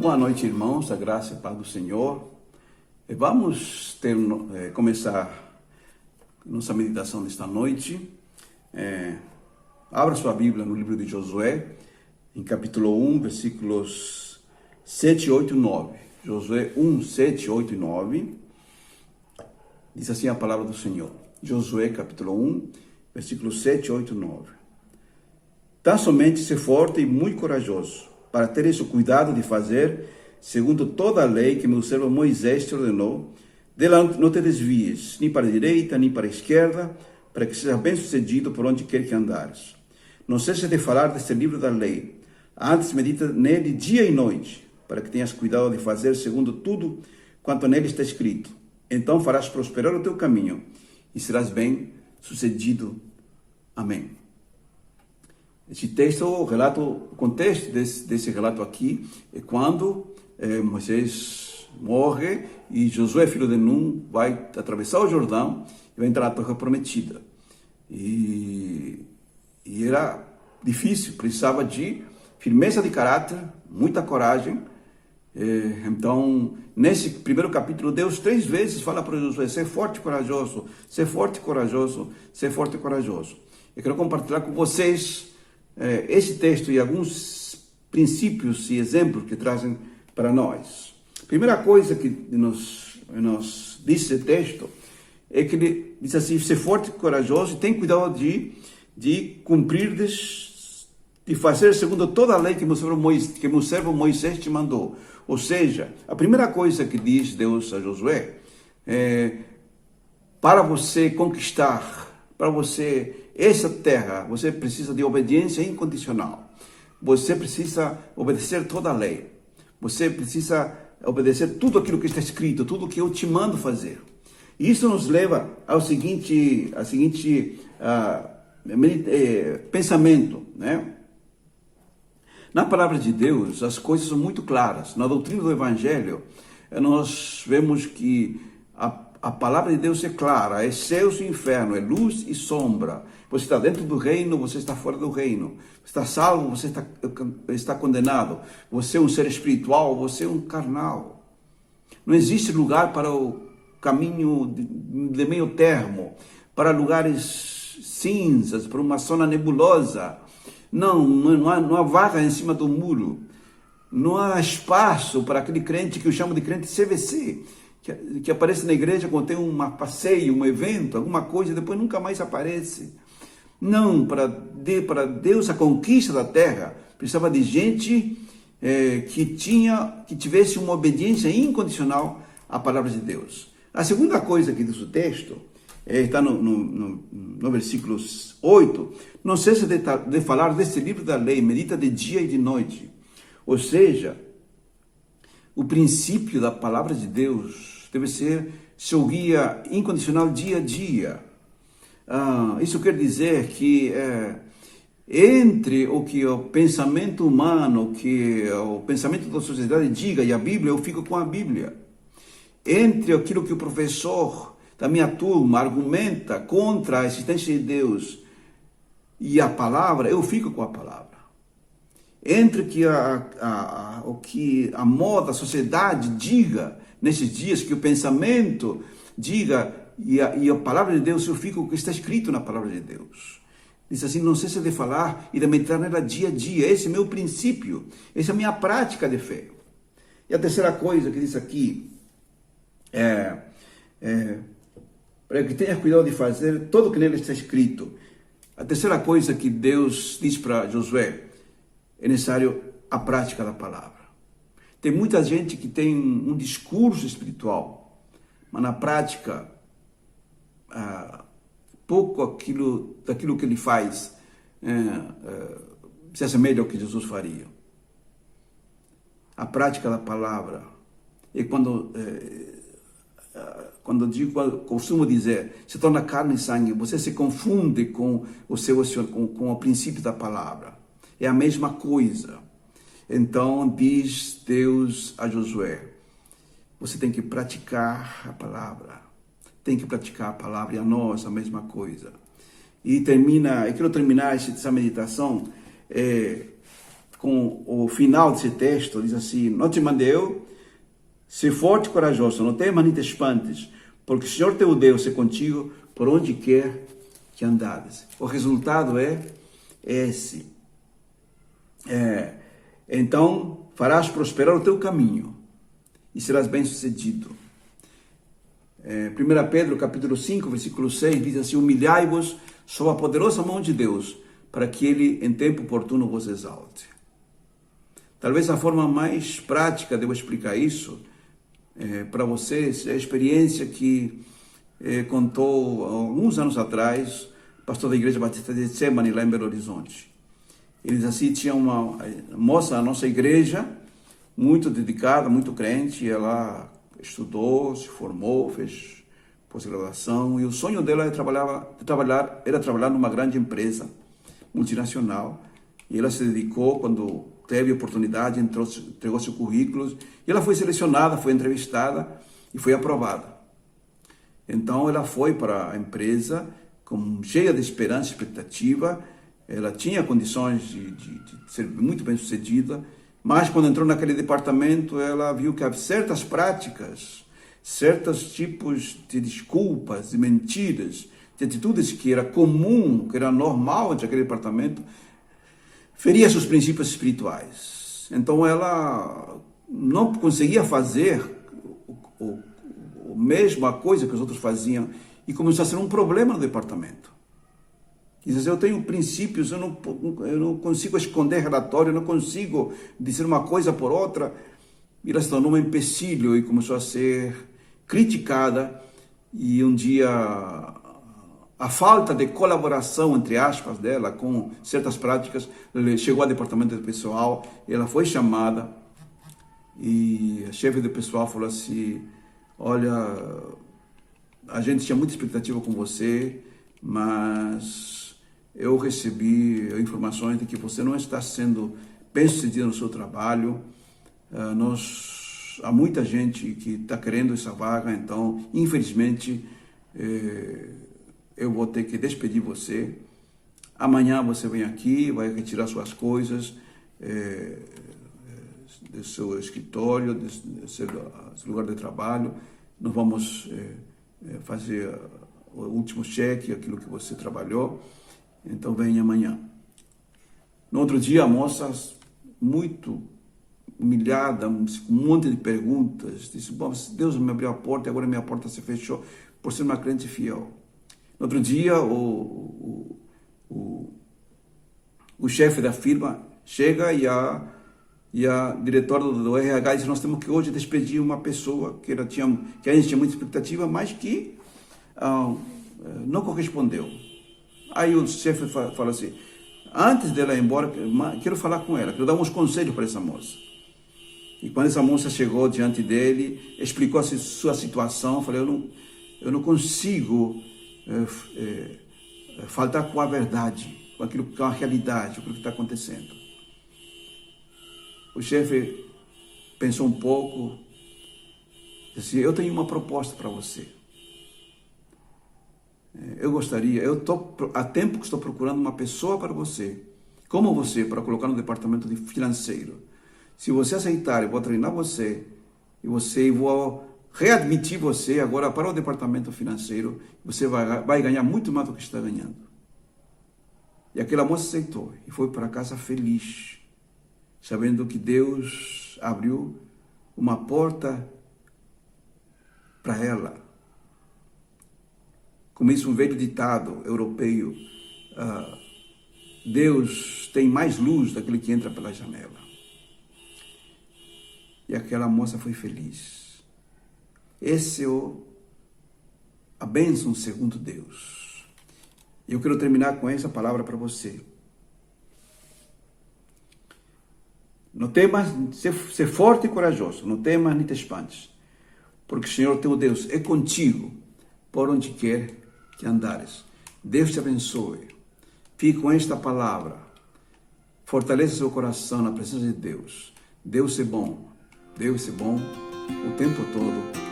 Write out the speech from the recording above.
Boa noite, irmãos, a graça e a paz do Senhor. Vamos começar nossa meditação desta noite. Abra sua Bíblia no livro de Josué, em capítulo 1, versículos 7, 8 e 9. Josué 1, 7, 8 e 9. Diz assim a palavra do Senhor. Josué, capítulo 1, versículos 7, 8 e 9. Tão somente ser forte e muito corajoso, para teres o cuidado de fazer segundo toda a lei que meu servo Moisés te ordenou. Dela não te desvies, nem para a direita, nem para a esquerda, para que seja bem sucedido por onde quer que andares. Não cesses de falar deste livro da lei, antes medita nele dia e noite, para que tenhas cuidado de fazer segundo tudo quanto nele está escrito. Então farás prosperar o teu caminho e serás bem sucedido. Amém. Esse texto o contexto desse relato aqui é quando Moisés morre e Josué, filho de Nun, vai atravessar o Jordão e vai entrar na Terra Prometida. E era difícil, precisava de firmeza de caráter, muita coragem. Então, nesse primeiro capítulo, Deus 3 vezes fala para Josué: ser forte e corajoso, ser forte e corajoso, ser forte e corajoso. Eu quero compartilhar com vocês esse texto e alguns princípios e exemplos que trazem para nós. Primeira coisa que nos diz esse texto é que ele diz assim: ser forte e corajoso, e tem cuidado de cumprir, de fazer segundo toda a lei que meu servo Moisés te mandou. Ou seja, a primeira coisa que diz Deus a Josué é: para você conquistar, para você essa terra, você precisa de obediência incondicional. Você precisa obedecer toda a lei. Você precisa obedecer tudo aquilo que está escrito, tudo o que eu te mando fazer. E isso nos leva ao seguinte pensamento, né? Na palavra de Deus, as coisas são muito claras. Na doutrina do Evangelho, nós vemos que a palavra de Deus é clara, é céus e inferno, é luz e sombra. Você está dentro do reino, você está fora do reino. Você está salvo, você está condenado. Você é um ser espiritual, você é um carnal. Não existe lugar para o caminho de meio termo, para lugares cinzas, para uma zona nebulosa. Não há vaga em cima do muro. Não há espaço para aquele crente que eu chamo de crente CVC, que aparece na igreja quando tem um passeio, um evento, alguma coisa, e depois nunca mais aparece. Não, para Deus a conquista da terra precisava de gente que tivesse uma obediência incondicional à palavra de Deus. A segunda coisa que diz o texto está no versículo 8: não cesse de falar deste livro da lei, medita de dia e de noite. Ou seja, o princípio da palavra de Deus deve ser seu guia incondicional dia a dia. Isso quer dizer que entre o que o pensamento humano, que o pensamento da sociedade diga e a Bíblia, eu fico com a Bíblia. Entre aquilo que o professor da minha turma argumenta contra a existência de Deus e a palavra, eu fico com a palavra. Entre o que a moda, a sociedade diga nesses dias, que o pensamento diga e a palavra de Deus, eu fico com o que está escrito na palavra de Deus. Diz assim: não cesse de falar e de meditar nela dia a dia. Esse é meu princípio, essa é a minha prática de fé. E a terceira coisa que diz aqui para que tenha cuidado de fazer todo o que nele está escrito. A terceira coisa que Deus diz para Josué: é necessário a prática da palavra. Tem muita gente que tem um discurso espiritual, mas na prática, pouco daquilo que ele faz se assemelha ao que Jesus faria. A prática da palavra é quando costumo dizer, se torna carne e sangue, você se confunde com o princípio da palavra. É a mesma coisa. Então diz Deus a Josué: você tem que praticar a palavra. Tem que praticar a palavra, e a nós a mesma coisa. E eu quero terminar essa meditação com o final desse texto, diz assim: não te mandei eu, ser forte e corajoso, não temas nem te espantes, porque o Senhor teu Deus é contigo por onde quer que andares. O resultado é esse. Então farás prosperar o teu caminho e serás bem-sucedido. 1 Pedro capítulo 5, versículo 6 diz assim: humilhai-vos sob a poderosa mão de Deus, para que Ele em tempo oportuno vos exalte. Talvez a forma mais prática de eu explicar isso para vocês é a experiência que contou alguns anos atrás o pastor da Igreja Batista de Getsemane, lá em Belo Horizonte. Ele diz assim: tinha uma moça na nossa igreja, muito dedicada, muito crente, ela estudou, se formou, fez pós-graduação, e o sonho dela era trabalhar numa grande empresa multinacional. E ela se dedicou, quando teve oportunidade, entregou seu currículo, e ela foi selecionada, foi entrevistada e foi aprovada. Então ela foi para a empresa cheia de esperança e expectativa. Ela tinha condições de ser muito bem sucedida, mas quando entrou naquele departamento, ela viu que havia certas práticas, certos tipos de desculpas, de mentiras, de atitudes que era comum, que era normal entre aquele departamento, feria seus princípios espirituais. Então ela não conseguia fazer a mesma coisa que os outros faziam e começou a ser um problema no departamento. Diz: eu tenho princípios, eu não consigo esconder relatório, eu não consigo dizer uma coisa por outra. E ela se tornou um empecilho e começou a ser criticada. E um dia a falta de colaboração, entre aspas, dela com certas práticas chegou ao departamento de pessoal. Ela foi chamada e a chefe do pessoal falou assim: olha, a gente tinha muita expectativa com você, mas eu recebi informações de que você não está sendo bem-sucedida no seu trabalho. Há muita gente que está querendo essa vaga, então, infelizmente, eu vou ter que despedir você. Amanhã você vem aqui, vai retirar suas coisas do seu escritório, do seu lugar de trabalho. Nós vamos fazer o último cheque, aquilo que você trabalhou. Então vem amanhã. No outro dia, a moça, muito humilhada, com um monte de perguntas, disse: bom, Deus me abriu a porta e agora minha porta se fechou por ser uma crente fiel. No outro dia, o chefe da firma chega e a diretora do RH diz: nós temos que hoje despedir uma pessoa que a gente tinha muita expectativa, mas que não correspondeu. Aí o chefe fala assim: antes dela ir embora, quero falar com ela, quero dar uns conselhos para essa moça. E quando essa moça chegou diante dele, explicou a sua situação, falei: eu não consigo faltar com a verdade, com a realidade, com aquilo que está acontecendo. O chefe pensou um pouco, disse: eu tenho uma proposta para você. Há tempo que estou procurando uma pessoa para você, como você, para colocar no departamento financeiro. Se você aceitar, eu vou treinar você, e vou readmitir você agora para o departamento financeiro. Você vai ganhar muito mais do que está ganhando. E aquela moça aceitou e foi para casa feliz, sabendo que Deus abriu uma porta para ela. Como diz um velho ditado europeu: Deus tem mais luz daquele que entra pela janela. E aquela moça foi feliz. Esse é a bênção segundo Deus. Eu quero terminar com essa palavra para você. Não temas, ser forte e corajoso, não temas nem te espantes, porque o Senhor teu Deus é contigo por onde quer que andares. Deus te abençoe. Fique com esta palavra. Fortaleça seu coração na presença de Deus. Deus é bom. Deus é bom o tempo todo.